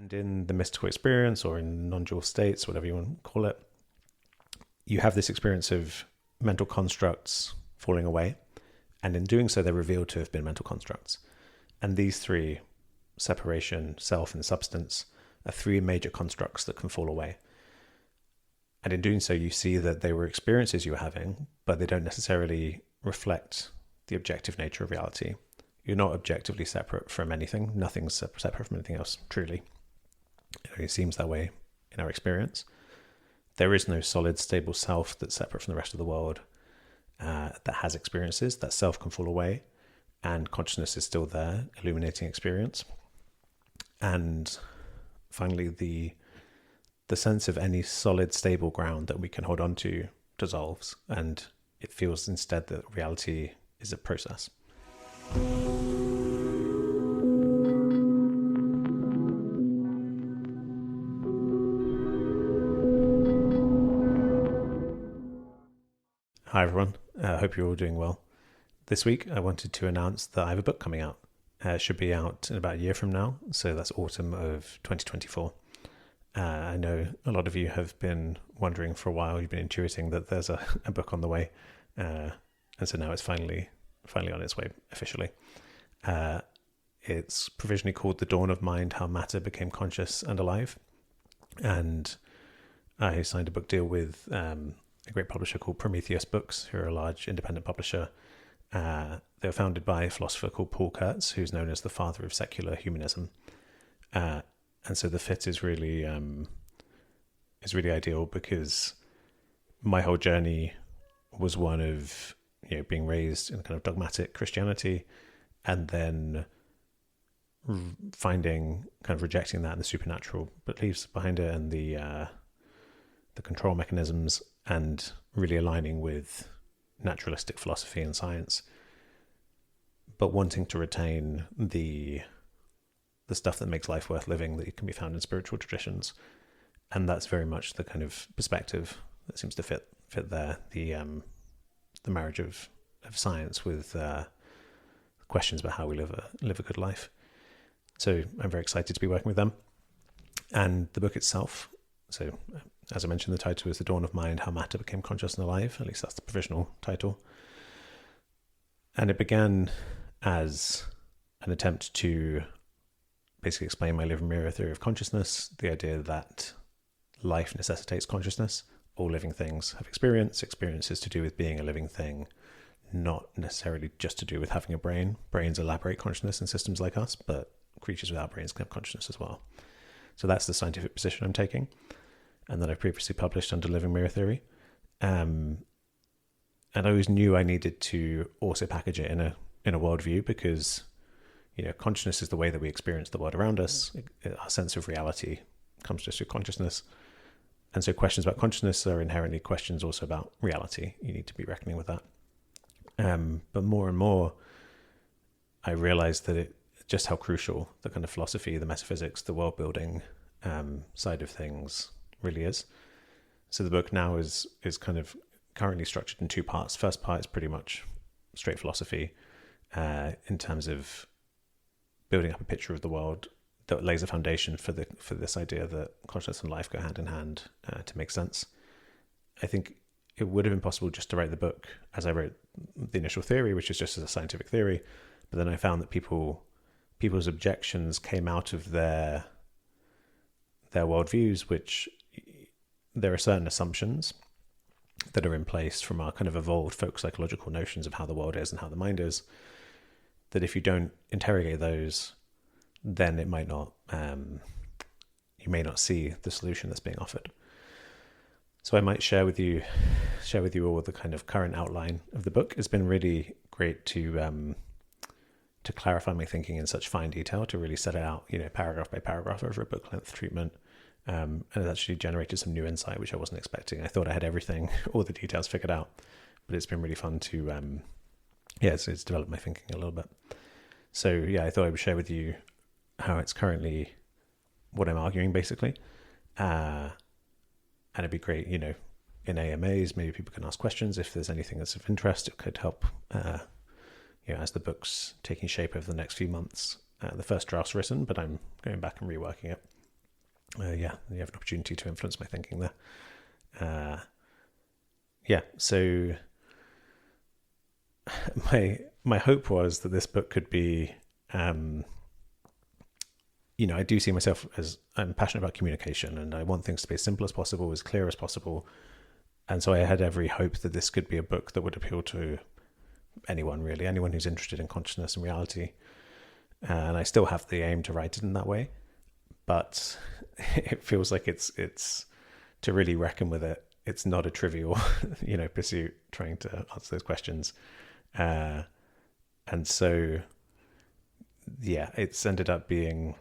And in the mystical experience, or in non-dual states, whatever you want to call it, you have this experience of mental constructs falling away. And in doing so, they're revealed to have been mental constructs. And these three, separation, self, and substance, are three major constructs that can fall away. And in doing so, you see that they were experiences you were having, but they don't necessarily reflect the objective nature of reality. You're not objectively separate from anything. Nothing's separate from anything else, truly. It only seems that way in our experience. There is no solid, stable self that's separate from the rest of the world that has experiences. That self can fall away, and consciousness is still there, illuminating experience. And finally, the sense of any solid, stable ground that we can hold on to dissolves, and it feels instead that reality is a process. Hi everyone, I hope you're all doing well. This week I wanted to announce that I have a book coming out. It should be out in about a year from now, so that's autumn of 2024. I know a lot of you have been wondering for a while, you've been intuiting that there's a book on the way, and so now it's finally on its way officially. It's provisionally called The Dawn of Mind, How Matter Became Conscious and Alive, and I signed a book deal with a great publisher called Prometheus Books, who are a large independent publisher. They were founded by a philosopher called Paul Kurtz, who's known as the father of secular humanism. And so the fit is really ideal, because my whole journey was one of being raised in kind of dogmatic Christianity, and then rejecting that and the supernatural beliefs behind it, and the control mechanisms, and really aligning with naturalistic philosophy and science, but wanting to retain the stuff that makes life worth living that can be found in spiritual traditions. And that's very much the kind of perspective that seems to fit there, the marriage of science with questions about how we live a good life. So I'm very excited to be working with them. And the book itself, so as I mentioned, the title is The Dawn of Mind, How Matter Became Conscious and Alive. At least that's the provisional title. And it began as an attempt to basically explain my living mirror theory of consciousness, the idea that life necessitates consciousness. All living things have experiences to do with being a living thing, not necessarily just to do with having a brain. Brains elaborate consciousness in systems like us, but creatures without brains can have consciousness as well. So that's the scientific position I'm taking, and that I've previously published under living mirror theory. And I always knew I needed to also package it in a worldview, because consciousness is the way that we experience the world around us. Our sense of reality comes just through consciousness. And so questions about consciousness are inherently questions also about reality. You need to be reckoning with that. But more and more, I realized that just how crucial the kind of philosophy, the metaphysics, the world building side of things really is. So the book now is kind of currently structured in two parts. First part is pretty much straight philosophy in terms of building up a picture of the world that lays a foundation for this idea that consciousness and life go hand in hand to make sense. I think it would have been possible just to write the book as I wrote the initial theory, which is just as a scientific theory, but then I found that people's objections came out of their worldviews, which there are certain assumptions that are in place from our kind of evolved folk psychological notions of how the world is and how the mind is, that if you don't interrogate those, then it might not, you may not see the solution that's being offered. So I might share with you all the kind of current outline of the book. It's been really great to clarify my thinking in such fine detail, to really set it out, paragraph by paragraph over a book length treatment. And it actually generated some new insight, which I wasn't expecting. I thought I had everything, all the details figured out, but it's been really fun to, it's developed my thinking a little bit. So I thought I would share with you how it's currently what I'm arguing, basically. And it'd be great, in AMAs, maybe people can ask questions if there's anything that's of interest. It could help, as the book's taking shape over the next few months. The first draft's written, but I'm going back and reworking it. you have an opportunity to influence my thinking there. So my hope was that this book could be, I do see myself as, I'm passionate about communication, and I want things to be as simple as possible, as clear as possible. And so I had every hope that this could be a book that would appeal to anyone, really, anyone who's interested in consciousness and reality. And I still have the aim to write it in that way, but it feels like it's to really reckon with it. It's not a trivial, pursuit trying to answer those questions. And so, it's ended up being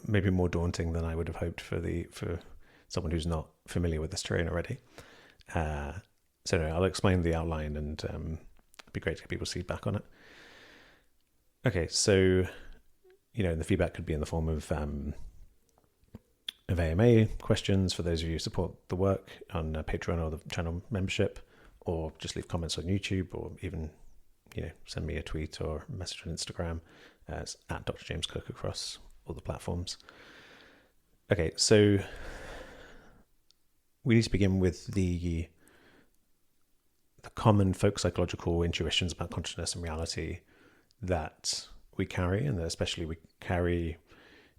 maybe more daunting than I would have hoped for someone who's not familiar with this terrain already. So no, I'll explain the outline, and it'd be great to get people's feedback on it. Okay, so the feedback could be in the form of AMA questions for those of you who support the work on Patreon or the channel membership, or just leave comments on YouTube, or even send me a tweet or a message on Instagram. It's at Dr. James Cook across all the platforms. Okay, so we need to begin with the common folk psychological intuitions about consciousness and reality that we carry, and that especially we carry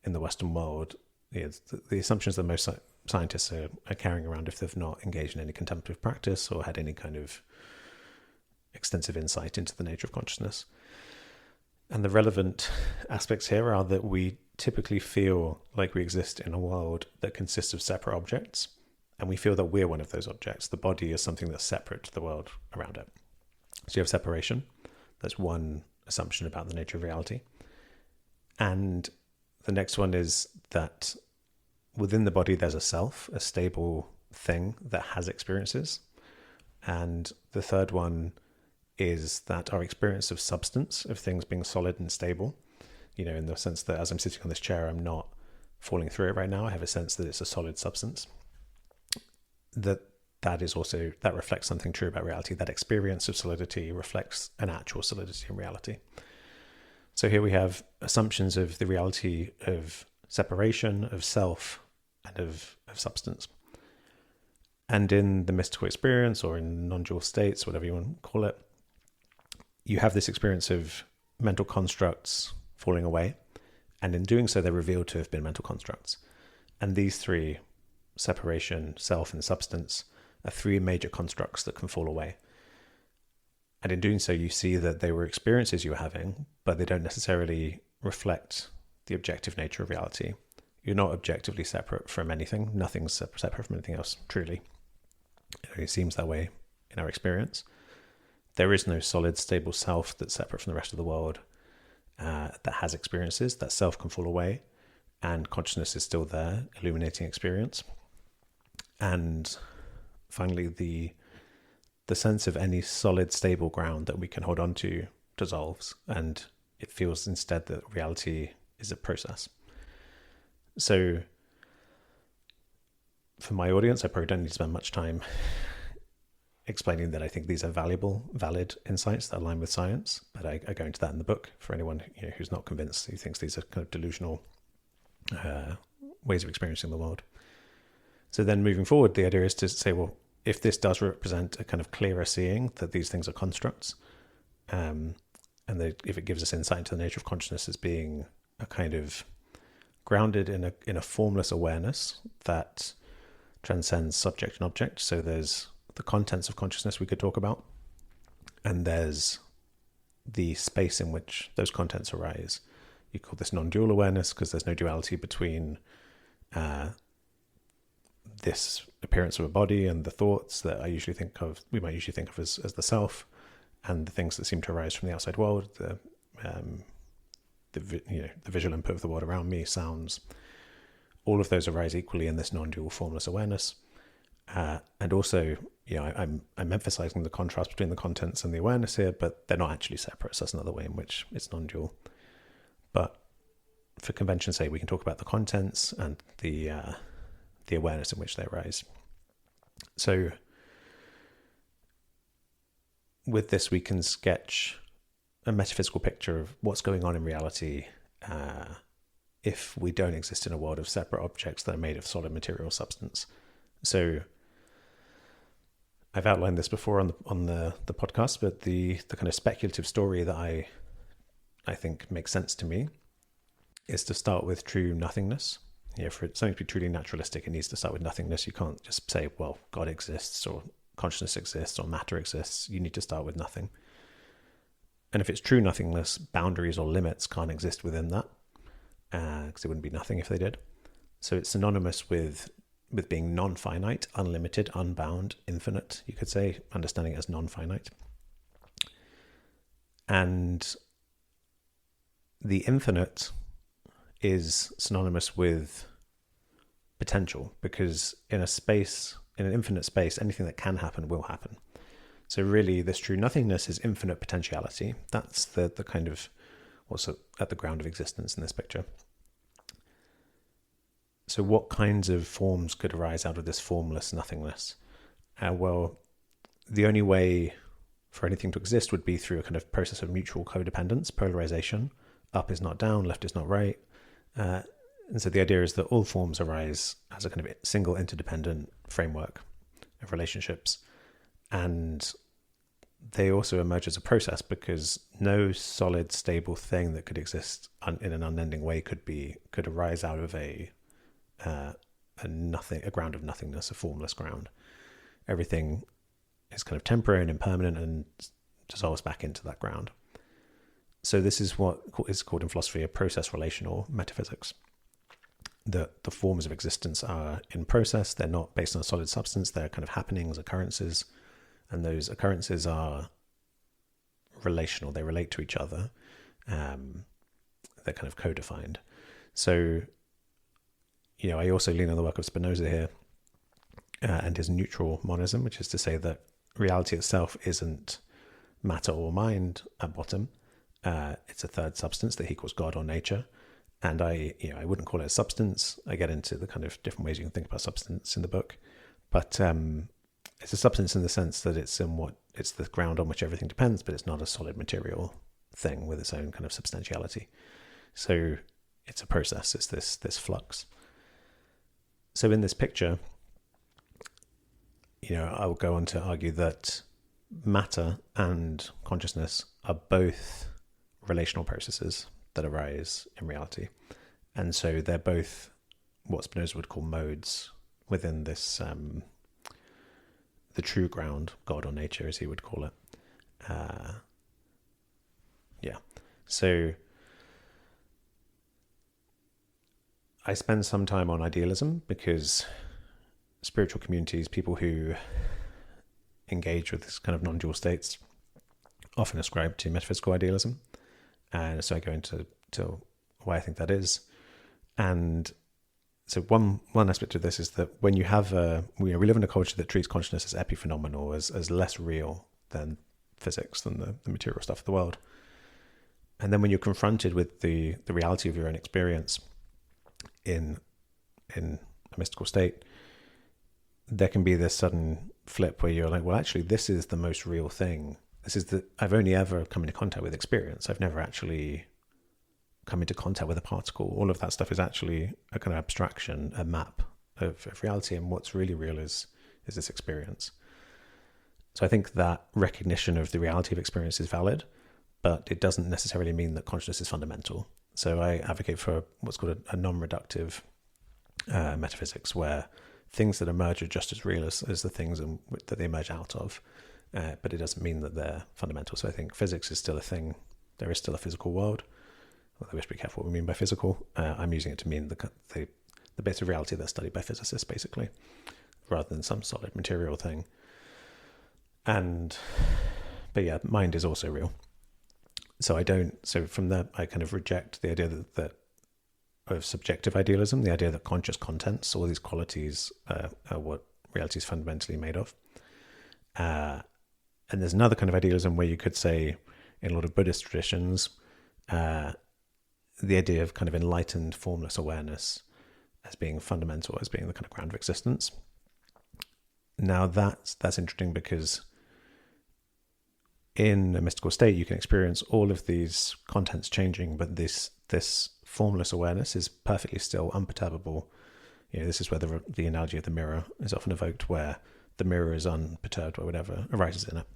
in the Western world. The assumptions that most scientists are carrying around if they've not engaged in any contemplative practice or had any kind of extensive insight into the nature of consciousness. And the relevant aspects here are that we typically feel like we exist in a world that consists of separate objects, and we feel that we're one of those objects. The body is something that's separate to the world around it. So you have separation. That's one assumption about the nature of reality. And the next one is that within the body there's a self, a stable thing that has experiences. And the third one is that our experience of substance, of things being solid and stable, in the sense that as I'm sitting on this chair, I'm not falling through it right now. I have a sense that it's a solid substance. That reflects something true about reality. That experience of solidity reflects an actual solidity in reality. So here we have assumptions of the reality of separation, of self, and of substance. And in the mystical experience, or in non-dual states, whatever you want to call it, you have this experience of mental constructs falling away. And in doing so, they're revealed to have been mental constructs. And these three, separation, self, and substance, are three major constructs that can fall away. And in doing so, you see that they were experiences you were having, but they don't necessarily reflect the objective nature of reality. You're not objectively separate from anything. Nothing's separate from anything else, truly. It seems that way in our experience. There is no solid, stable self that's separate from the rest of the world, that has experiences. That self can fall away, and consciousness is still there, illuminating experience. And finally, the sense of any solid, stable ground that we can hold on to dissolves, and it feels instead that reality is a process. So for my audience, I probably don't need to spend much time explaining that I think these are valid insights that align with science, but I go into that in the book for anyone who's not convinced, who thinks these are kind of delusional ways of experiencing the world. So then moving forward, the idea is to say, well, if this does represent a kind of clearer seeing that these things are constructs, and if it gives us insight into the nature of consciousness as being a kind of grounded in a formless awareness that transcends subject and object. So there's the contents of consciousness we could talk about, and there's the space in which those contents arise. You call this non-dual awareness because there's no duality between this appearance of a body and the thoughts that we might usually think of as the self, and the things that seem to arise from the outside world, the visual input of the world around me, sounds. All of those arise equally in this non-dual formless awareness. And also, I'm emphasizing the contrast between the contents and the awareness here, but they're not actually separate. So that's another way in which it's non-dual. But for convention's sake, we can talk about the contents and the awareness in which they arise. So with this, we can sketch a metaphysical picture of what's going on in reality if we don't exist in a world of separate objects that are made of solid material substance. So I've outlined this before on the podcast, but the kind of speculative story that I think makes sense to me is to start with true nothingness. For something to be truly naturalistic, it needs to start with nothingness. You can't just say, well, God exists or consciousness exists or matter exists. You need to start with nothing. And if it's true nothingness, boundaries or limits can't exist within that, because it wouldn't be nothing if they did. So it's synonymous with being non-finite, unlimited, unbound, infinite, you could say, understanding it as non-finite. And the infinite is synonymous with potential, because in an infinite space, anything that can happen will happen. So really, this true nothingness is infinite potentiality. That's the kind of what's at the ground of existence in this picture. So what kinds of forms could arise out of this formless nothingness? Well, the only way for anything to exist would be through a kind of process of mutual codependence, polarization. Up is not down, left is not right. And so the idea is that all forms arise as a kind of single interdependent framework of relationships. And they also emerge as a process, because no solid, stable thing that could exist in an unending way could arise out of a ground of nothingness, a formless ground. Everything is kind of temporary and impermanent and dissolves back into that ground. So this is what is called in philosophy a process-relational metaphysics. The forms of existence are in process. They're not based on a solid substance. They're kind of happenings, occurrences, and those occurrences are relational. They relate to each other. They're kind of co-defined. So, I also lean on the work of Spinoza here and his neutral monism, which is to say that reality itself isn't matter or mind at bottom. It's a third substance that he calls God or nature. And I wouldn't call it a substance. I get into the kind of different ways you can think about substance in the book. But it's a substance in the sense that it's the ground on which everything depends, but it's not a solid material thing with its own kind of substantiality. So it's a process. It's this flux. So in this picture, I will go on to argue that matter and consciousness are both relational processes that arise in reality. And so they're both what Spinoza would call modes within this, the true ground, God or nature, as he would call it. So I spend some time on idealism, because spiritual communities, people who engage with this kind of non-dual states, often ascribe to metaphysical idealism. And so I go into why I think that is. And so one aspect of this is that when you have we live in a culture that treats consciousness as epiphenomenal, as less real than physics, than the material stuff of the world. And then when you're confronted with the reality of your own experience in a mystical state, there can be this sudden flip where you're like, well, actually, this is the most real thing. I've only ever come into contact with experience. I've never actually come into contact with a particle. All of that stuff is actually a kind of abstraction, a map of reality. And what's really real is this experience. So I think that recognition of the reality of experience is valid, but it doesn't necessarily mean that consciousness is fundamental. So I advocate for what's called a non-reductive metaphysics, where things that emerge are just as real as the things that they emerge out of. But it doesn't mean that they're fundamental. So I think physics is still a thing. There is still a physical world. Although we have to be careful what we mean by physical. I'm using it to mean the bits of reality that's studied by physicists, basically, rather than some solid material thing. But yeah, mind is also real. So from that, I kind of reject the idea that of subjective idealism, the idea that conscious contents, all these qualities, are what reality is fundamentally made of. And there's another kind of idealism where you could say, in a lot of Buddhist traditions, the idea of kind of enlightened formless awareness as being fundamental, as being the kind of ground of existence. Now that's interesting, because in a mystical state you can experience all of these contents changing, but this formless awareness is perfectly still, unperturbable. This is where the analogy of the mirror is often evoked, where the mirror is unperturbed by whatever arises in it.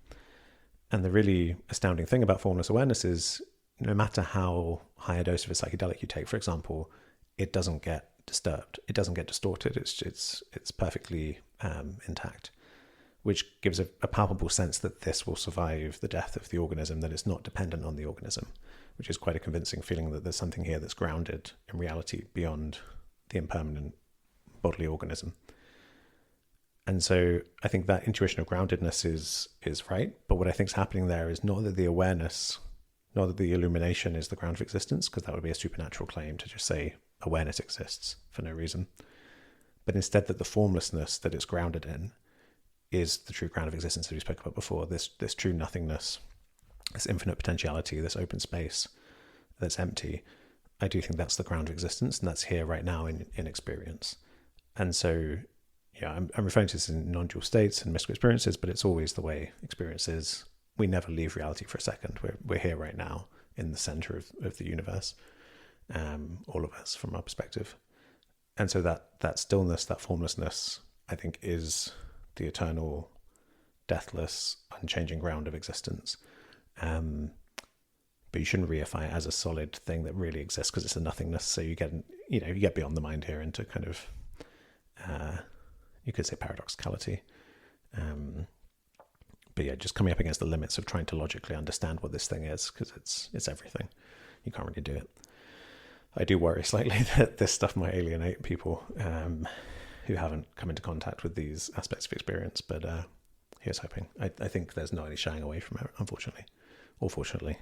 And the really astounding thing about formless awareness is no matter how high a dose of a psychedelic you take, for example, it doesn't get disturbed. It doesn't get distorted. It's perfectly intact, which gives a palpable sense that this will survive the death of the organism, that it's not dependent on the organism, which is quite a convincing feeling that there's something here that's grounded in reality beyond the impermanent bodily organism. And so I think that intuition of groundedness is right. But what I think is happening there is not that the awareness, not that the illumination is the ground of existence, because that would be a supernatural claim to just say awareness exists for no reason. But instead that the formlessness that it's grounded in is the true ground of existence that we spoke about before, this true nothingness, this infinite potentiality, this open space that's empty. I do think that's the ground of existence, and that's here right now in experience. And so, I'm referring to this in non-dual states and mystical experiences, but it's always the way experience is. We never leave reality for a second. We're here right now in the center of the universe, all of us from our perspective. And so that stillness, that formlessness, I think is the eternal, deathless, unchanging ground of existence. But you shouldn't reify it as a solid thing that really exists, because it's a nothingness. So you get beyond the mind here into kind of, you could say paradoxicality. But yeah, just coming up against the limits of trying to logically understand what this thing is, because it's everything. You can't really do it. I do worry slightly that this stuff might alienate people who haven't come into contact with these aspects of experience, but here's hoping. I think there's not any shying away from it, unfortunately, or fortunately.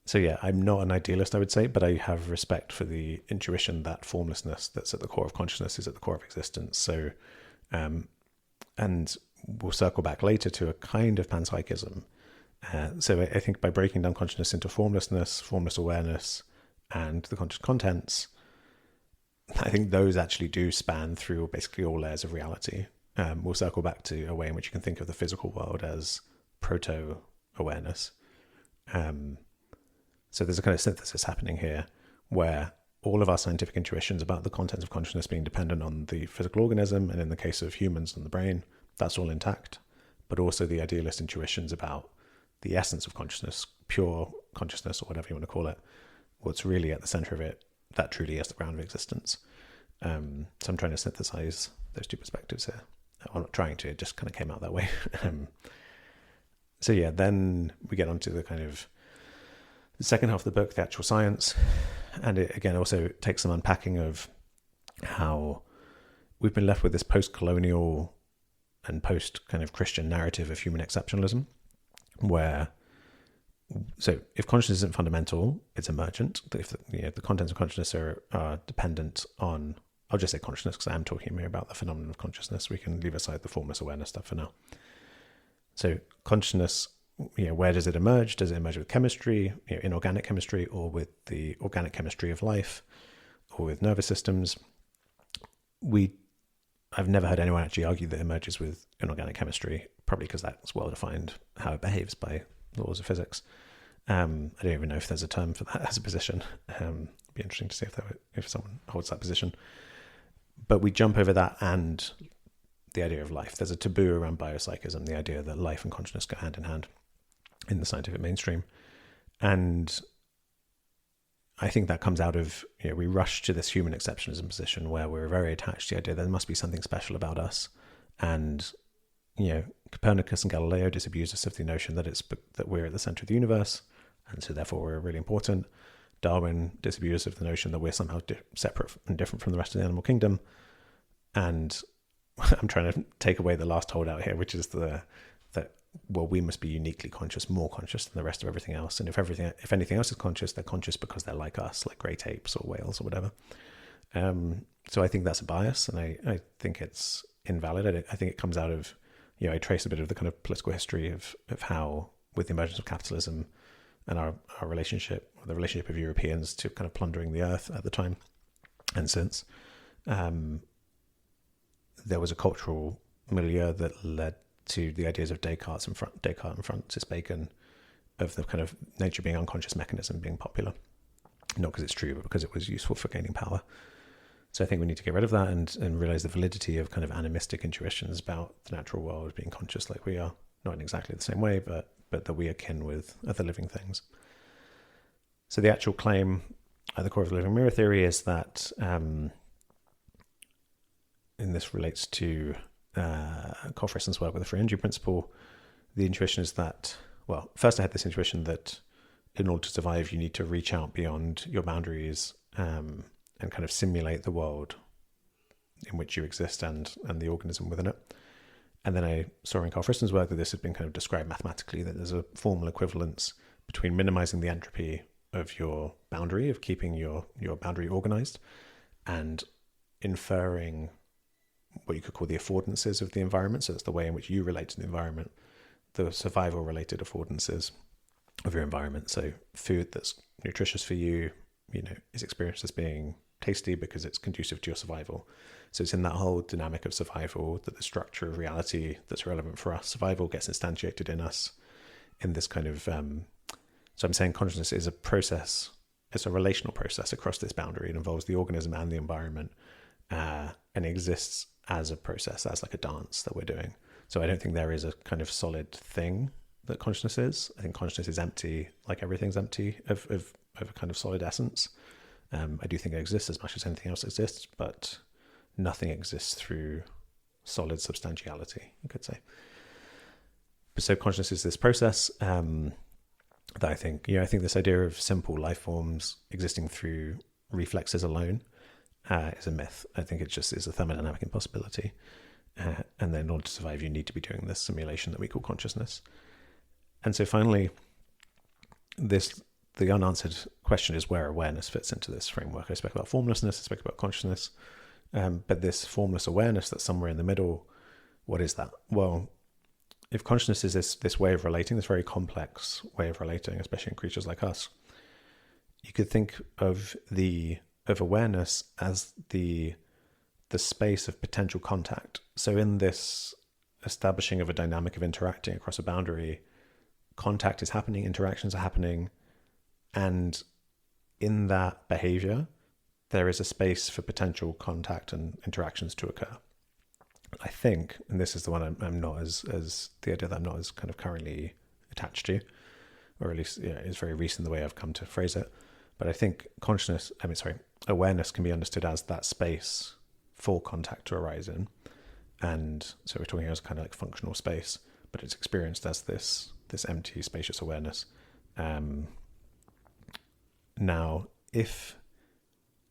So yeah, I'm not an idealist, I would say, but I have respect for the intuition that formlessness that's at the core of consciousness is at the core of existence. So, and we'll circle back later to a kind of panpsychism. So I think by breaking down consciousness into formlessness, formless awareness, and the conscious contents, I think those actually do span through basically all layers of reality. We'll circle back to a way in which you can think of the physical world as proto-awareness. So there's a kind of synthesis happening here where all of our scientific intuitions about the contents of consciousness being dependent on the physical organism, and in the case of humans and the brain, that's all intact. But also the idealist intuitions about the essence of consciousness, pure consciousness, or whatever you want to call it, what's really at the center of it, that truly is the ground of existence. So I'm trying to synthesize those two perspectives here. I'm not trying to, it just kind of came out that way. So yeah, then we get onto the kind of the second half of the book, the actual science. And it again also takes some unpacking of how we've been left with this post-colonial and post kind of Christian narrative of human exceptionalism, where, so if consciousness isn't fundamental, it's emergent. If the contents of consciousness are dependent on, I'll just say consciousness because I am talking here about the phenomenon of consciousness. We can leave aside the formless awareness stuff for now. So consciousness, where does it emerge? Does it emerge with chemistry, inorganic chemistry, or with the organic chemistry of life, or with nervous systems? I've never heard anyone actually argue that it emerges with inorganic chemistry, probably because that's well defined how it behaves by laws of physics. I don't even know if there's a term for that as a position. It'd be interesting to see if someone holds that position. But we jump over that and the idea of life. There's a taboo around biopsychism, the idea that life and consciousness go hand in hand in the scientific mainstream. And I think that comes out of, we rush to this human exceptionalism position where we're very attached to the idea that there must be something special about us. And, Copernicus and Galileo disabuse us of the notion that we're at the center of the universe, and so therefore we're really important. Darwin disabused us of the notion that we're somehow separate and different from the rest of the animal kingdom. And I'm trying to take away the last holdout here, which is that we must be uniquely conscious, more conscious than the rest of everything else. And if anything else is conscious, they're conscious because they're like us, like great apes or whales or whatever. So I think that's a bias, and I think it's invalid. I think it comes out of, I trace a bit of the kind of political history of how, with the emergence of capitalism and our relationship, or the relationship of Europeans to kind of plundering the earth at the time and since, there was a cultural milieu that led to the ideas of Descartes and Francis Bacon, of the kind of nature being unconscious mechanism being popular. not because it's true, but because it was useful for gaining power. So I think we need to get rid of that and realize the validity of kind of animistic intuitions about the natural world being conscious like we are, not in exactly the same way, but that we are kin with other living things. So the actual claim at the core of the living mirror theory is that, and this relates to Carl Friston's work with the free energy principle, the intuition is that, well, first I had this intuition that in order to survive, you need to reach out beyond your boundaries and kind of simulate the world in which you exist and the organism within it. And then I saw in Carl Friston's work that this had been kind of described mathematically, that there's a formal equivalence between minimizing the entropy of your boundary, of keeping your boundary organized, and inferring what you could call the affordances of the environment. So it's the way in which you relate to the environment, the survival related affordances of your environment. So food that's nutritious for you, is experienced as being tasty because it's conducive to your survival. So it's in that whole dynamic of survival that the structure of reality that's relevant for us, survival, gets instantiated in us in this kind of, so I'm saying consciousness is a process, it's a relational process across this boundary. It involves the organism and the environment, and exists as a process, as like a dance that we're doing. So I don't think there is a kind of solid thing that consciousness is. I think consciousness is empty, like everything's empty of a kind of solid essence. I do think it exists as much as anything else exists, but nothing exists through solid substantiality, you could say. So consciousness is this process that I think this idea of simple life forms existing through reflexes alone is a myth. I think it just is a thermodynamic impossibility. And then in order to survive, you need to be doing this simulation that we call consciousness. And so finally, the unanswered question is where awareness fits into this framework. I spoke about formlessness, I spoke about consciousness, but this formless awareness that's somewhere in the middle, what is that? Well, if consciousness is this way of relating, this very complex way of relating, especially in creatures like us, you could think of awareness as the space of potential contact. So in this establishing of a dynamic of interacting across a boundary, contact is happening, interactions are happening, and in that behavior, there is a space for potential contact and interactions to occur. I think, and this is the one I'm not as the idea that I'm not as kind of currently attached to, or at least it's very recent the way I've come to phrase it. But I think awareness can be understood as that space for contact to arise in. And so we're talking as kind of like functional space, but it's experienced as this empty, spacious awareness. Now, if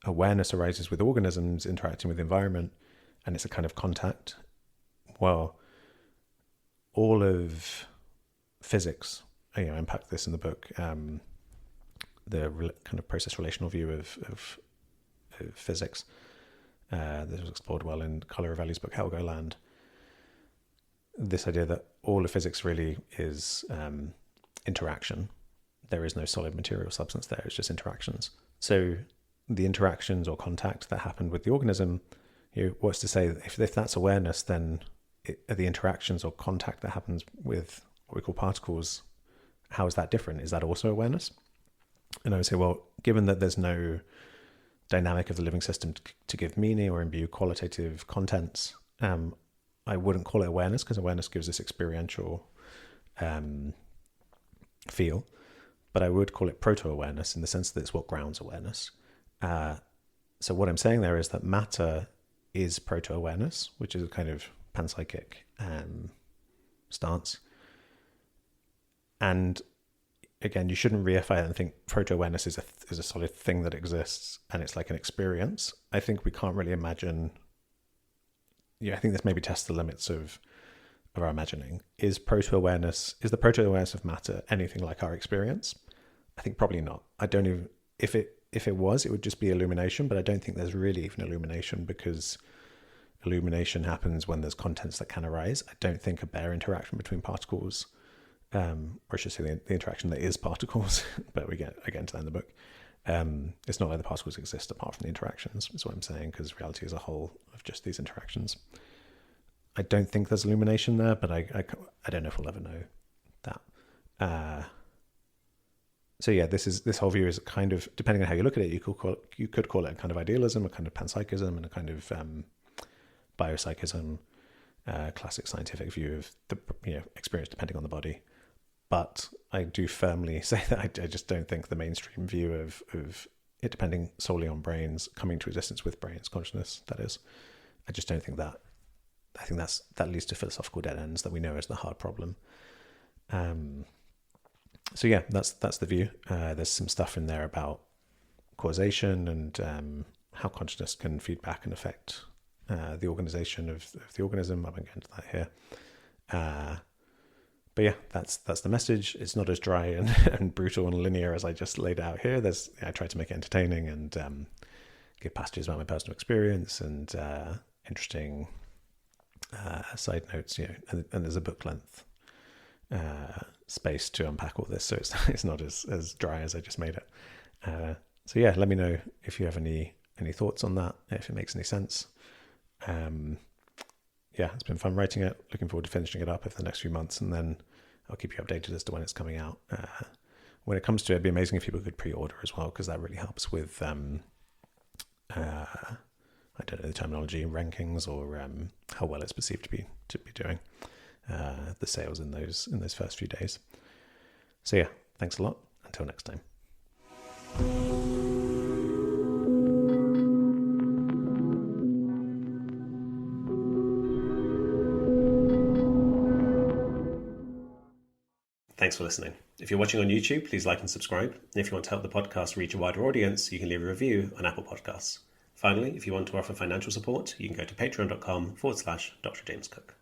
awareness arises with organisms interacting with the environment, and it's a kind of contact, well, all of physics, I unpack this in the book, the kind of process-relational view of physics. This was explored well in Carlo Rovelli's book, Helgoland. This idea that all of physics really is interaction. There is no solid material substance there, it's just interactions. So the interactions or contact that happened with the organism, what's to say that if that's awareness, then the interactions or contact that happens with what we call particles, how is that different? Is that also awareness? And I would say, well, given that there's no dynamic of the living system to give meaning or imbue qualitative contents, I wouldn't call it awareness, because awareness gives this experiential feel, but I would call it proto-awareness in the sense that it's what grounds awareness. So what I'm saying there is that matter is proto-awareness, which is a kind of panpsychic stance. And again, you shouldn't reify it and think proto-awareness is a solid thing that exists and it's like an experience. I think we can't really imagine. I think this maybe tests the limits of our imagining. Is the proto-awareness of matter anything like our experience? I think probably not. I don't even, if it was, it would just be illumination, but I don't think there's really even illumination, because illumination happens when there's contents that can arise. I don't think a bare interaction between particles, or I should say the interaction that is particles, but I get into that in the book. It's not like the particles exist apart from the interactions, is what I'm saying, because reality is a whole of just these interactions. I don't think there's illumination there, but I don't know if we'll ever know that. So yeah, this whole view is kind of, depending on how you look at it, you could call it a kind of idealism, a kind of panpsychism, and a kind of biopsychism, classic scientific view of the experience depending on the body. But I do firmly say that I just don't think the mainstream view of it depending solely on brains, coming to existence with brains, consciousness, that is, I just don't think that. I think that leads to philosophical dead ends that we know is the hard problem. So yeah, that's the view. There's some stuff in there about causation and how consciousness can feed back and affect the organization of the organism. I won't get into that here. But yeah, that's the message. It's not as dry and brutal and linear as I just laid out here. I try to make it entertaining and give passages about my personal experience and interesting side notes. And there's a book length space to unpack all this, so it's not as dry as I just made it. So yeah, let me know if you have any thoughts on that, if it makes any sense. Yeah, it's been fun writing it. Looking forward to finishing it up over the next few months, and then I'll keep you updated as to when it's coming out. When it comes to it, it'd be amazing if people could pre-order as well, because that really helps with I don't know the terminology, rankings, or how well it's perceived to be doing. The sales in those first few days. So yeah, thanks a lot. Until next time. Thanks for listening. If you're watching on YouTube, please like and subscribe. And if you want to help the podcast reach a wider audience, you can leave a review on Apple Podcasts. Finally, if you want to offer financial support, you can go to patreon.com/Dr. James Cook.